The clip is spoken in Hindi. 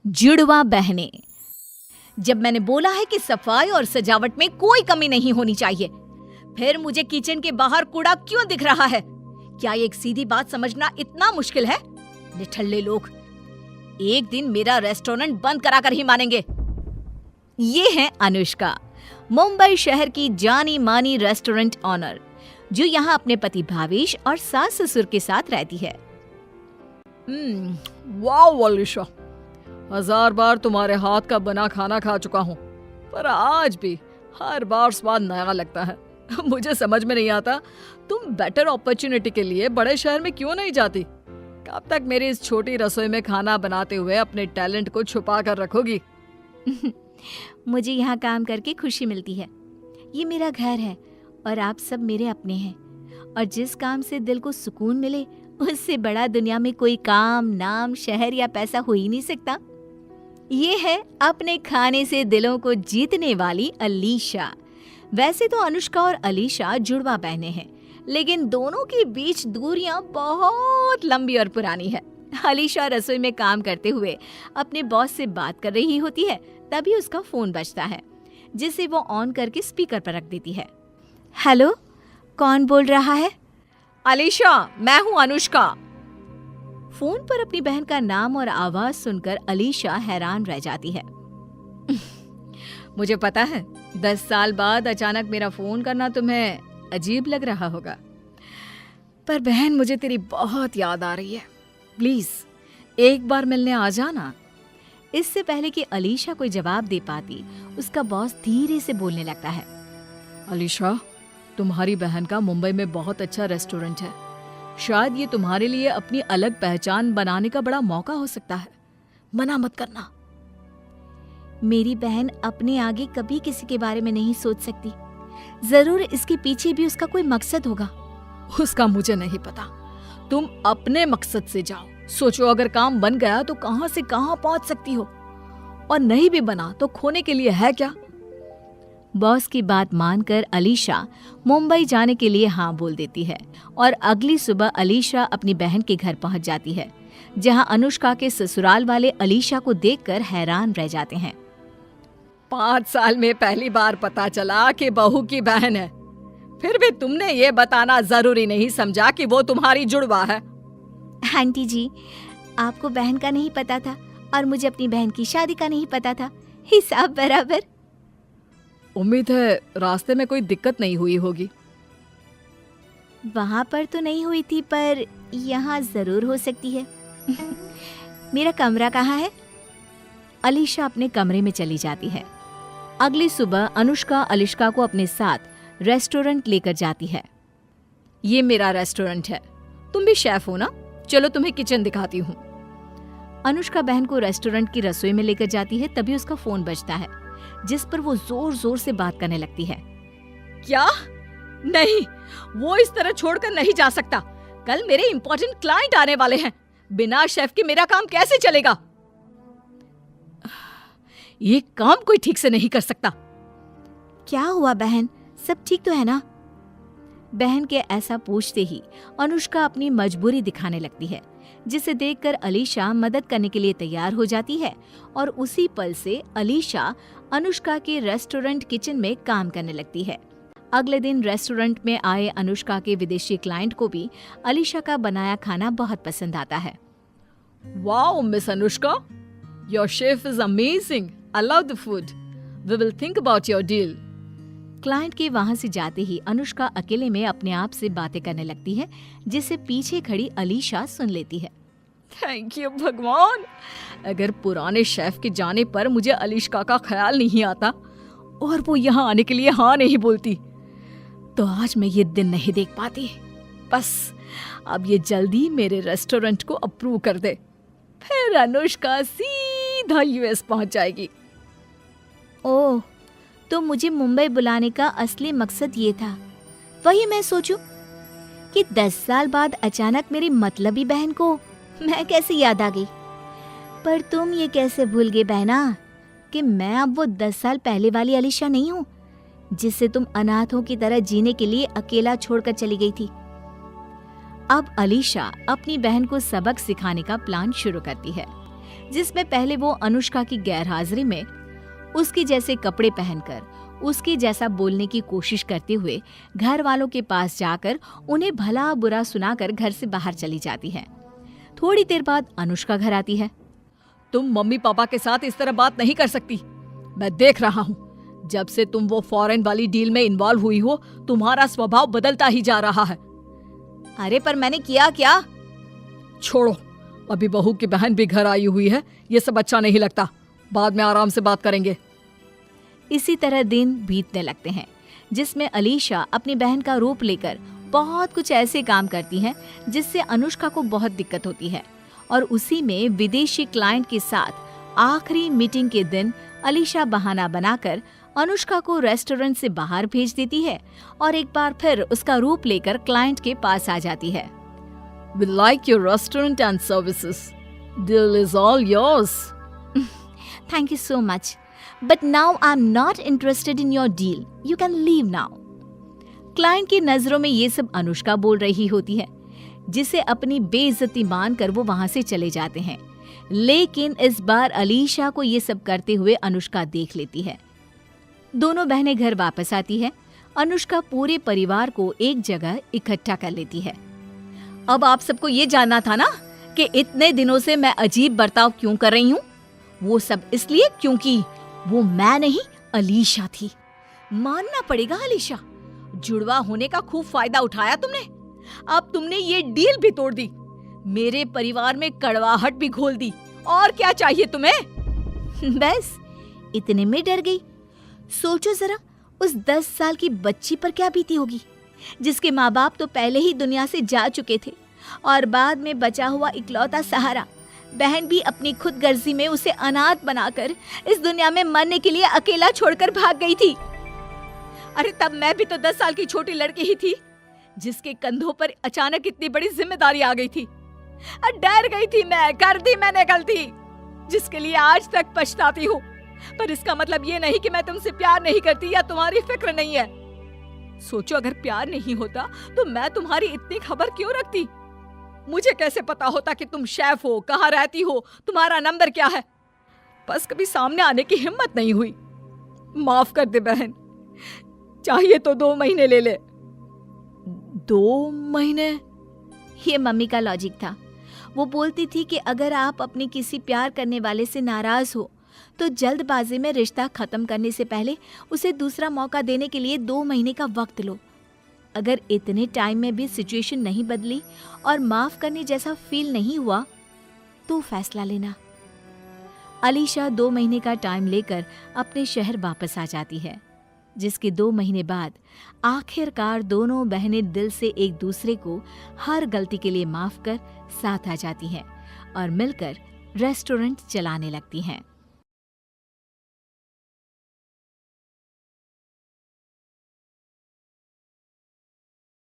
जुड़वा बहनें। जब मैंने बोला है कि सफाई और सजावट में कोई कमी नहीं होनी चाहिए, फिर मुझे किचन के बाहर कूड़ा क्यों दिख रहा है? क्या एक सीधी बात समझना इतना मुश्किल है? निठल्ले लोग, एक दिन मेरा रेस्टोरेंट बंद कराकर ही मानेंगे। ये है अनुष्का, मुंबई शहर की जानी मानी रेस्टोरेंट ऑनर, जो यहाँ अपने पति भावेश और सास ससुर के साथ रहती है। वाह अलीशा, 1000 बार तुम्हारे हाथ का बना खाना खा चुका हूँ, पर आज भी हर बार स्वाद नया लगता है। मुझे समझ में नहीं आता तुम बेटर अपॉर्चुनिटी के लिए बड़े शहर में क्यों नहीं जाती? कब तक मेरी इस छोटी रसोई में खाना बनाते हुए अपने टैलेंट को छुपा कर रखोगी? मुझे यहाँ काम करके खुशी मिलती है। ये मेरा घर है और आप सब मेरे अपने हैं, और जिस काम से दिल को सुकून मिले, उससे बड़ा दुनिया में कोई काम, नाम, शहर या पैसा हो ही नहीं सकता। ये है अपने खाने से दिलों को जीतने वाली अलीशा। वैसे तो अनुष्का और अलीशा जुड़वा बहनें हैं, लेकिन दोनों के बीच दूरियां बहुत लंबी और पुरानी है। अलीशा रसोई में काम करते हुए अपने बॉस से बात कर रही होती है, तभी उसका फोन बजता है, जिसे वो ऑन करके स्पीकर पर रख देती है। हेलो, कौन बोल रहा है? अलीशा, मैं हूँ अनुष्का। फोन पर अपनी बहन का नाम और आवाज सुनकर अलीशा हैरान रह जाती है। मुझे पता है 10 साल बाद अचानक मेरा फोन करना तुम्हें अजीब लग रहा होगा, पर बहन मुझे तेरी बहुत याद आ रही है। प्लीज एक बार मिलने आ जाना। इससे पहले कि अलीशा कोई जवाब दे पाती, उसका बॉस धीरे से बोलने लगता है। अलीशा, तुम्हारी बहन का मुंबई में बहुत अच्छा रेस्टोरेंट है। शायद ये तुम्हारे लिए अपनी अलग पहचान बनाने का बड़ा मौका हो सकता है। मना मत करना। मेरी बहन अपने आगे कभी किसी के बारे में नहीं सोच सकती। जरूर इसके पीछे भी उसका कोई मकसद होगा। उसका मुझे नहीं पता। तुम अपने मकसद से जाओ। सोचो, अगर काम बन गया तो कहां से कहां पहुंच सकती हो, और नहीं भी बना तो खोने के लिए है क्या? बॉस की बात मानकर अलीशा मुंबई जाने के लिए हाँ बोल देती है, और अगली सुबह अलीशा अपनी बहन के घर पहुंच जाती है, जहां अनुष्का के ससुराल वाले अलीशा को देखकर हैरान रह जाते हैं। 5 साल में पहली बार पता चला कि बहू की बहन है, फिर भी तुमने ये बताना जरूरी नहीं समझा कि वो तुम्हारी जुड़वा है। आंटी जी, आपको बहन का नहीं पता था और मुझे अपनी बहन की शादी का नहीं पता था। हिसाब बराबर। उम्मीद है रास्ते में कोई दिक्कत नहीं हुई होगी। वहां पर तो नहीं हुई थी, पर यहाँ जरूर हो सकती है। मेरा कमरा कहाँ है? अलीशा अपने कमरे में चली जाती है। अगली सुबह अनुष्का अलीशा को अपने साथ रेस्टोरेंट लेकर जाती है। ये मेरा रेस्टोरेंट है, तुम भी शेफ हो ना? चलो तुम्हें किचन दिखाती हूँ। अनुष्का बहन को रेस्टोरेंट की रसोई में लेकर जाती है, तभी उसका फोन बजता है, जिस पर वो जोर जोर से बात करने लगती है। क्या? नहीं, वो इस तरह छोड़कर नहीं जा सकता। कल मेरे इंपॉर्टेंट क्लाइंट आने वाले हैं। बिना शेफ के मेरा काम कैसे चलेगा? ये काम कोई ठीक से नहीं कर सकता। क्या हुआ बहन, सब ठीक तो है ना? बहन के ऐसा पूछते ही अनुष्का अपनी मजबूरी दिखाने लगती है, जिसे देखकर अलीशा मदद करने के लिए तैयार हो जाती है, और उसी पल से अलीशा अनुष्का के रेस्टोरेंट किचन में काम करने लगती है। अगले दिन रेस्टोरेंट में आए अनुष्का के विदेशी क्लाइंट को भी अलीशा का बनाया खाना बहुत पसंद आता है। Wow miss Anushka, your chef is amazing. I love the food. We will think about your deal. Client के वहां से जाते ही अनुष्का अकेले में अपने आप से बातें करने लगती है, जिसे पीछे खड़ी अलीशा सुन लेती है। थैंक यू भगवान, अगर पुराने शेफ के जाने पर मुझे अलीशा का ख्याल नहीं आता और वो यहाँ आने के लिए हाँ नहीं बोलती, तो आज मैं ये दिन नहीं देख पाती। बस अब ये जल्दी मेरे रेस्टोरेंट को अप्रूव कर दे, फिर अनुष्का सीधा यूएस पहुंच जाएगी। ओह, तो मुझे मुंबई बुलाने का असली मकसद ये था। वही मैं सोचूं कि 10 साल बाद अचानक मेरी मतलबी बहन को मैं कैसे याद आ गई। पर तुम ये कैसे भूल गए बहना कि मैं अब वो 10 साल पहले वाली अलीशा नहीं हूँ, जिससे तुम अनाथों की तरह जीने के लिए अकेला छोड़कर चली गई थी। अब अलीशा अपनी बहन को सबक सिखाने का प्लान शुरू करती है, जिसमें पहले वो अनुष्का की गैरहाजिरी में उसकी जैसे कपड़े पहनकर, उसकी जैसा बोलने की कोशिश करते हुए घर वालों के पास जाकर उन्हें भला बुरा सुनाकर घर से बाहर चली जाती है। थोड़ी देर बाद अनुष्का घर आती है। तुम मम्मी पापा के साथ इस तरह बात नहीं कर सकती। मैं देख रहा हूँ, जब से तुम वो फॉरेन वाली डील में इन्वॉल्व हुई हो, तुम्हारा स्वभाव बदलता ही जा रहा है। अरे पर मैंने किया क्या? छोड़ो, अभी बहू की बहन भी घर आई हुई है, ये सब अच्छा नहीं लगता। बाद में आराम से बात करेंगे। इसी तरह दिन बीतने लगते हैं, जिसमें अलीशा अपनी बहन का रूप लेकर बहुत कुछ ऐसे काम करती है जिससे अनुष्का को बहुत दिक्कत होती है। और उसी में विदेशी क्लाइंट के साथ आखिरी मीटिंग के दिन अलीशा बहाना बनाकर अनुष्का को रेस्टोरेंट से बाहर भेज देती है और एक बार फिर उसका रूप लेकर क्लाइंट के पास आ जाती है। We like your restaurant and services. Deal is all yours. Thank you so much. But now I'm not interested in your deal. You can leave now. Client की नजरों में ये सब अनुष्का बोल रही होती है, जिसे अपनी बेइज्जती मानकर वो वहां से चले जाते हैं। लेकिन इस बार अलीशा को ये सब करते हुए अनुष्का देख लेती है। दोनों बहनें घर वापस आती है। अनुष्का पूरे परिवार को एक जगह इकट्ठा कर लेती है। अब आप सबको ये जानना था ना कि इतने दिनों से मैं अजीब बर्ताव क्यों कर रही हूँ। वो सब इसलिए क्योंकि वो मैं नहीं, अलीशा थी। मानना पड़ेगा अलीशा, जुड़वा होने का खूब फायदा उठाया तुमने। अब तुमने ये डील भी तोड़ दी, मेरे परिवार में कड़वाहट भी घोल दी। और क्या चाहिए तुम्हें? बस इतने में डर गई। सोचो जरा, उस 10 साल की बच्ची पर क्या बीती होगी, जिसके माँ बाप तो पहले ही दुनिया से जा चुके थे और बाद में बचा हुआ इकलौता सहारा बहन भी अपनी खुद गर्जी में उसे अनाथ बनाकर इस दुनिया में मरने के लिए अकेला छोड़कर भाग गई थी। अरे तब मैं भी तो 10 साल की छोटी लड़की ही थी, जिसके कंधों पर अचानक इतनी बड़ी जिम्मेदारी आ गई थी। डर गई थी मैं, कर दी मैंने गलती, जिसके लिए आज तक पछताती हूँ। पर इसका मतलब ये नहीं कि मैं तुमसे प्यार नहीं करती या तुम्हारी फिक्र नहीं है। सोचो, अगर प्यार नहीं होता तो मैं तुम्हारी इतनी खबर क्यों रखती? मुझे कैसे पता होता कि तुम शेफ हो, कहाँ रहती हो, तुम्हारा नंबर क्या है? बस कभी सामने आने की हिम्मत नहीं हुई। माफ कर दे बहन, चाहिए तो 2 महीने ले ले। 2 महीने? ये मम्मी का लॉजिक था। वो बोलती थी कि अगर आप अपने किसी प्यार करने वाले से नाराज हो तो जल्दबाजी में रिश्ता खत्म करने से पहले उसे दूसरा मौका देने के लिए 2 महीने का वक्त लो। अगर इतने टाइम में भी सिचुएशन नहीं बदली और माफ करने जैसा फील नहीं हुआ तो फैसला लेना। अलीशा 2 महीने का टाइम लेकर अपने शहर वापस आ जाती है, जिसके 2 महीने बाद आखिरकार दोनों बहनें दिल से एक दूसरे को हर गलती के लिए माफ कर साथ आ जाती हैं और मिलकर रेस्टोरेंट चलाने लगती हैं।